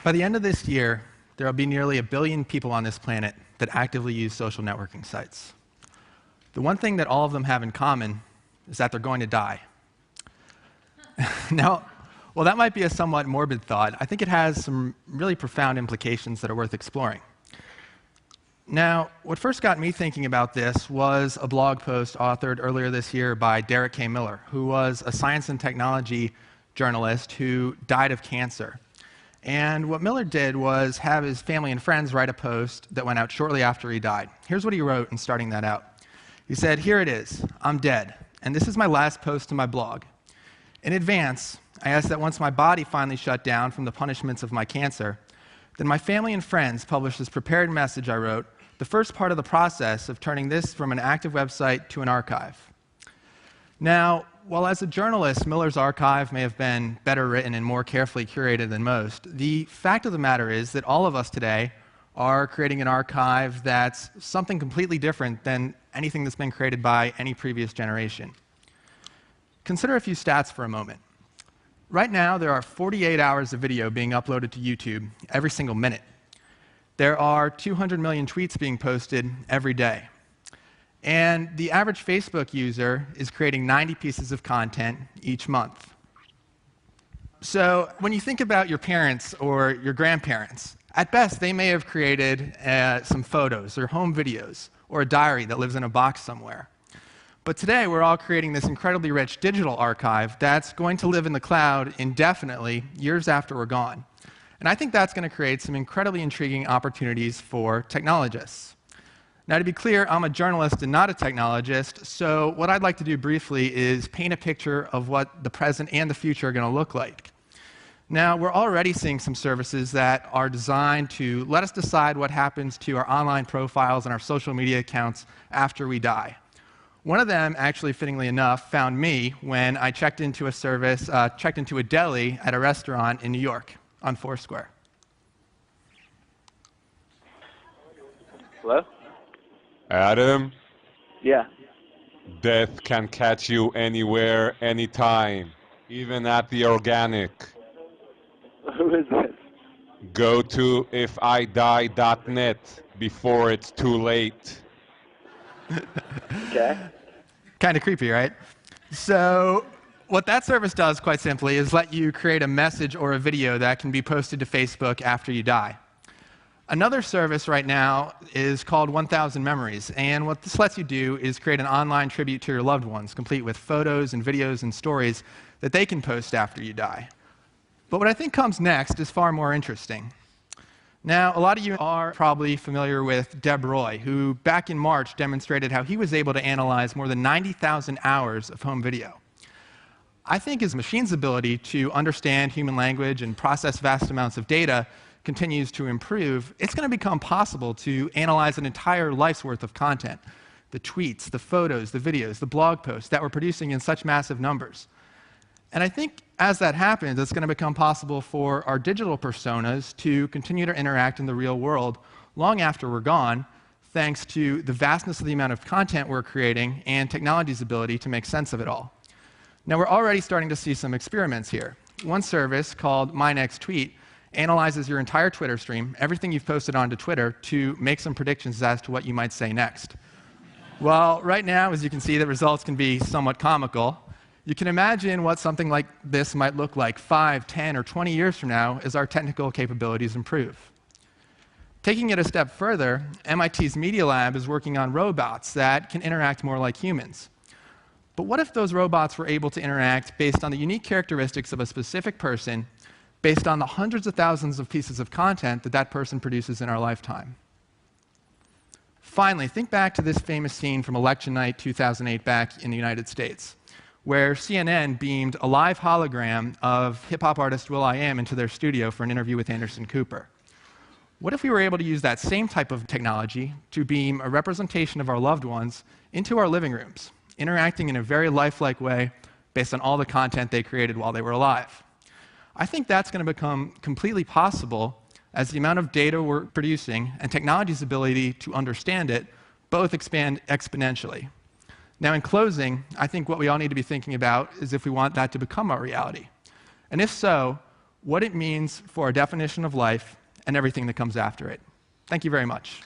By the end of this year, there will be nearly 1 billion people on this planet that actively use social networking sites. The one thing that all of them have in common is that they're going to die. Now, while that might be a somewhat morbid thought, I think it has some really profound implications that are worth exploring. Now, what first got me thinking about this was a blog post authored earlier this year by Derek K. Miller, who was a science and technology journalist who died of cancer. And what Miller did was have his family and friends write a post that went out shortly after he died. Here's what he wrote in starting that out. He said, "Here it is. I'm dead, and this is my last post to my blog. In advance, I ask that once my body finally shut down from the punishments of my cancer, then my family and friends publish this prepared message I wrote, the first part of the process of turning this from an active website to an archive." Now, while as a journalist, Miller's archive may have been better written and more carefully curated than most, the fact of the matter is that all of us today are creating an archive that's something completely different than anything that's been created by any previous generation. Consider a few stats for a moment. Right now, there are 48 hours of video being uploaded to YouTube every single minute. There are 200 million tweets being posted every day. And the average Facebook user is creating 90 pieces of content each month. So when you think about your parents or your grandparents, at best they may have created some photos or home videos or a diary that lives in a box somewhere. But today we're all creating this incredibly rich digital archive that's going to live in the cloud indefinitely, years after we're gone. And I think that's going to create some incredibly intriguing opportunities for technologists. Now, to be clear, I'm a journalist and not a technologist, so what I'd like to do briefly is paint a picture of what the present and the future are going to look like. Now, we're already seeing some services that are designed to let us decide what happens to our online profiles and our social media accounts after we die. One of them, actually fittingly enough, found me when I checked into a deli at a restaurant in New York on Foursquare. Hello? Adam, Yeah. death can catch you anywhere, anytime, even at the organic. Who is this? Go to ifidie.net before it's too late. Okay. Kind of creepy, right? So what that service does, quite simply, is let you create a message or a video that can be posted to Facebook after you die. Another service right now is called 1000 Memories, and what this lets you do is create an online tribute to your loved ones, complete with photos and videos and stories that they can post after you die. But what I think comes next is far more interesting. Now, a lot of you are probably familiar with Deb Roy, who back in March demonstrated how he was able to analyze more than 90,000 hours of home video. I think as machines' ability to understand human language and process vast amounts of data continues to improve, it's going to become possible to analyze an entire life's worth of content. The tweets, the photos, the videos, the blog posts that we're producing in such massive numbers. And I think as that happens, it's going to become possible for our digital personas to continue to interact in the real world long after we're gone, thanks to the vastness of the amount of content we're creating and technology's ability to make sense of it all. Now, we're already starting to see some experiments here. One service called My Next Tweet analyzes your entire Twitter stream, everything you've posted onto Twitter, to make some predictions as to what you might say next. Well, right now, as you can see, the results can be somewhat comical. You can imagine what something like this might look like 5, 10, or 20 years from now as our technical capabilities improve. Taking it a step further, MIT's Media Lab is working on robots that can interact more like humans. But what if those robots were able to interact based on the unique characteristics of a specific person, based on the hundreds of thousands of pieces of content that that person produces in our lifetime? Finally, think back to this famous scene from election night 2008 back in the United States, where CNN beamed a live hologram of hip-hop artist will.i.am into their studio for an interview with Anderson Cooper. What if we were able to use that same type of technology to beam a representation of our loved ones into our living rooms, interacting in a very lifelike way based on all the content they created while they were alive? I think that's going to become completely possible as the amount of data we're producing and technology's ability to understand it both expand exponentially. Now, in closing, I think what we all need to be thinking about is if we want that to become our reality. And if so, what it means for our definition of life and everything that comes after it. Thank you very much.